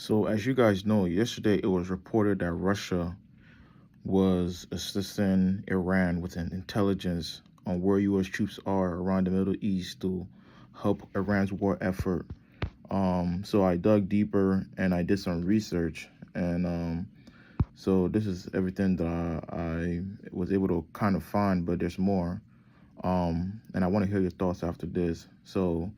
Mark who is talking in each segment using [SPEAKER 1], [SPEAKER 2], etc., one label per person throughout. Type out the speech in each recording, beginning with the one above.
[SPEAKER 1] So, as you guys know, yesterday it was reported that Russia was assisting Iran with an intelligence on where U.S. troops are around the Middle East to help Iran's war effort. So I dug deeper and I did some research, and so this is everything that I was able to kind of find, but there's more. And I want to hear your thoughts after this. So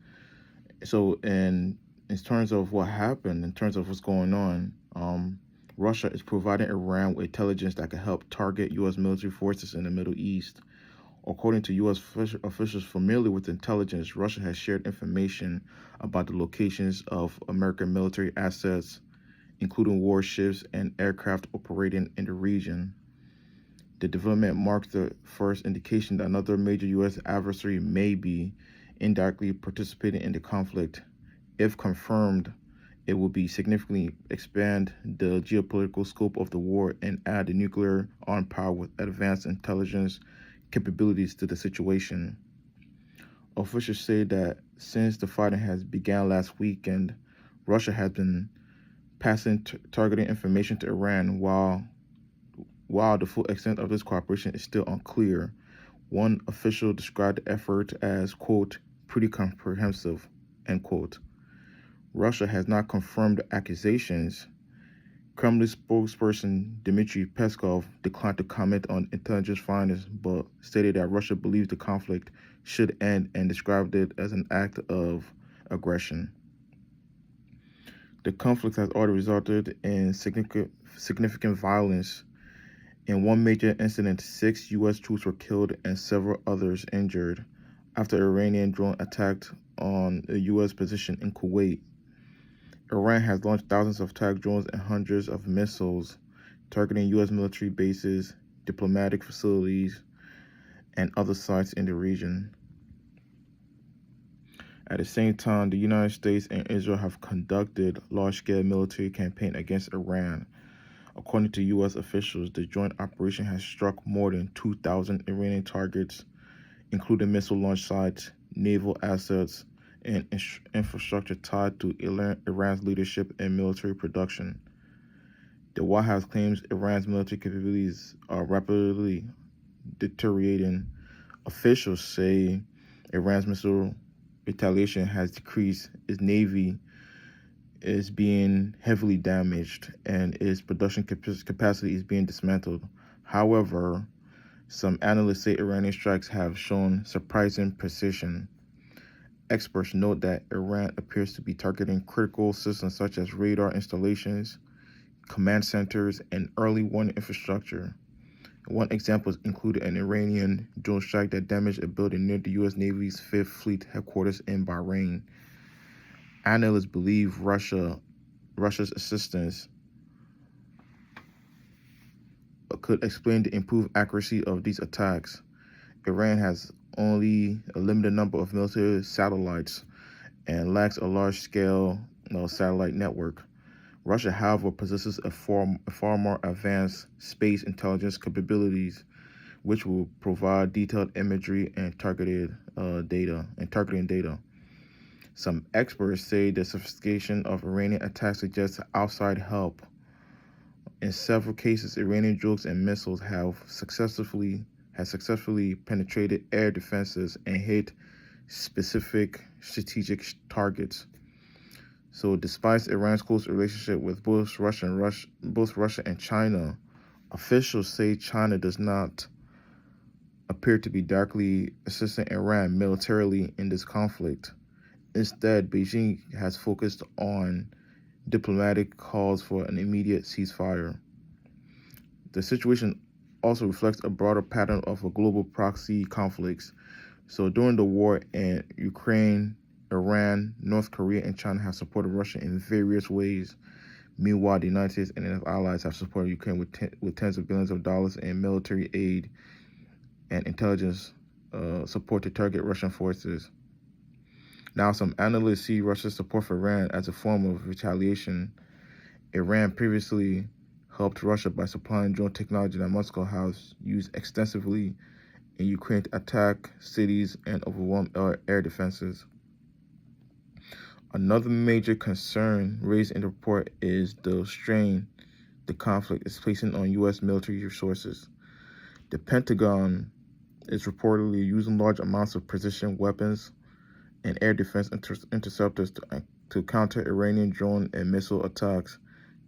[SPEAKER 1] in terms of what happened, in terms of what's going on, Russia is providing Iran with intelligence that can help target U.S. military forces in the Middle East. According to U.S. officials familiar with intelligence, Russia has shared information about the locations of American military assets, including warships and aircraft operating in the region. The development marks the first indication that another major U.S. adversary may be indirectly participating in the conflict. If confirmed, it will be significantly expand the geopolitical scope of the war and add the nuclear armed power with advanced intelligence capabilities to the situation. Officials say that since the fighting has begun last weekend, Russia has been passing targeting information to Iran. While the full extent of this cooperation is still unclear, one official described the effort as, quote, pretty comprehensive, end quote. Russia has not confirmed the accusations. Kremlin spokesperson Dmitry Peskov declined to comment on intelligence findings, but stated that Russia believes the conflict should end and described it as an act of aggression. The conflict has already resulted in significant violence. In one major incident, 6 U.S. troops were killed and several others injured after an Iranian drone attacked on a U.S. position in Kuwait. Iran has launched thousands of attack drones and hundreds of missiles targeting U.S. military bases, diplomatic facilities, and other sites in the region. At the same time, the United States and Israel have conducted large-scale military campaign against Iran. According to U.S. officials, the joint operation has struck more than 2,000 Iranian targets, including missile launch sites, naval assets, and infrastructure tied to Iran's leadership and military production. The White House claims Iran's military capabilities are rapidly deteriorating. Officials say Iran's missile retaliation has decreased, its navy is being heavily damaged, and its production capacity is being dismantled. However, some analysts say Iranian strikes have shown surprising precision. Experts note that Iran appears to be targeting critical systems such as radar installations, command centers, and early warning infrastructure. One example included an Iranian drone strike that damaged a building near the U.S. Navy's Fifth Fleet headquarters in Bahrain. Analysts believe Russia's assistance could explain the improved accuracy of these attacks. Iran has only a limited number of military satellites and lacks a large-scale satellite network. Russia, however, possesses a far more advanced space intelligence capabilities, which will provide detailed imagery and targeting data. Some experts say the sophistication of Iranian attacks suggests outside help. In several cases, Iranian drones and missiles have successfully penetrated air defenses and hit specific strategic targets. So, despite Iran's close relationship with both Russia and China, officials say China does not appear to be directly assisting Iran militarily in this conflict. Instead, Beijing has focused on diplomatic calls for an immediate ceasefire. The situation also reflects a broader pattern of a global proxy conflicts. So during the war in Ukraine, Iran, North Korea, and China have supported Russia in various ways. Meanwhile, the United States and its allies have supported Ukraine with tens of billions of dollars in military aid and intelligence support to target Russian forces. Now, some analysts see Russia's support for Iran as a form of retaliation. Iran previously helped Russia by supplying drone technology that Moscow has used extensively in Ukraine to attack cities and overwhelm air defenses. Another major concern raised in the report is the strain the conflict is placing on U.S. military resources. The Pentagon is reportedly using large amounts of precision weapons and air defense interceptors to counter Iranian drone and missile attacks,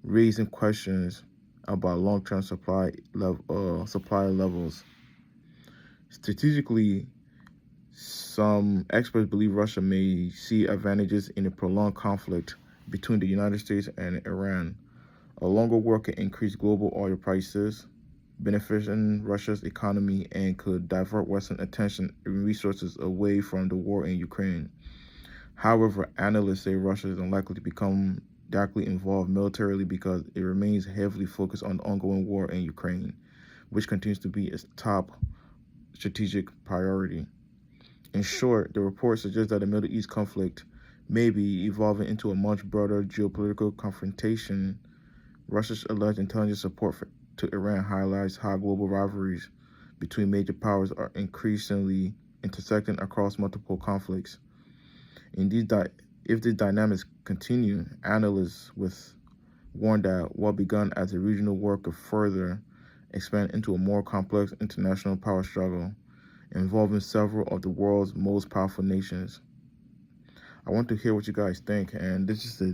[SPEAKER 1] raising questions about long-term supply levels. Strategically, some experts believe Russia may see advantages in a prolonged conflict between the United States and Iran. A longer war could increase global oil prices, benefiting Russia's economy, and could divert Western attention and resources away from the war in Ukraine. However, analysts say Russia is unlikely to become directly involved militarily because it remains heavily focused on the ongoing war in Ukraine, which continues to be its top strategic priority. In short, the report suggests that the Middle East conflict may be evolving into a much broader geopolitical confrontation. Russia's alleged intelligence support to Iran highlights how global rivalries between major powers are increasingly intersecting across multiple conflicts. If these dynamics continue, analysts warn that what begun as a regional war could further expand into a more complex international power struggle involving several of the world's most powerful nations. I want to hear what you guys think, and this is a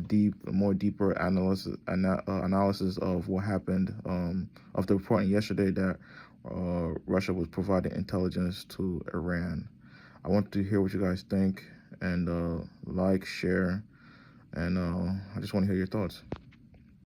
[SPEAKER 1] more deeper analysis of what happened of the reporting yesterday that Russia was providing intelligence to Iran. I want to hear what you guys think, and like, share, and I just want to hear your thoughts.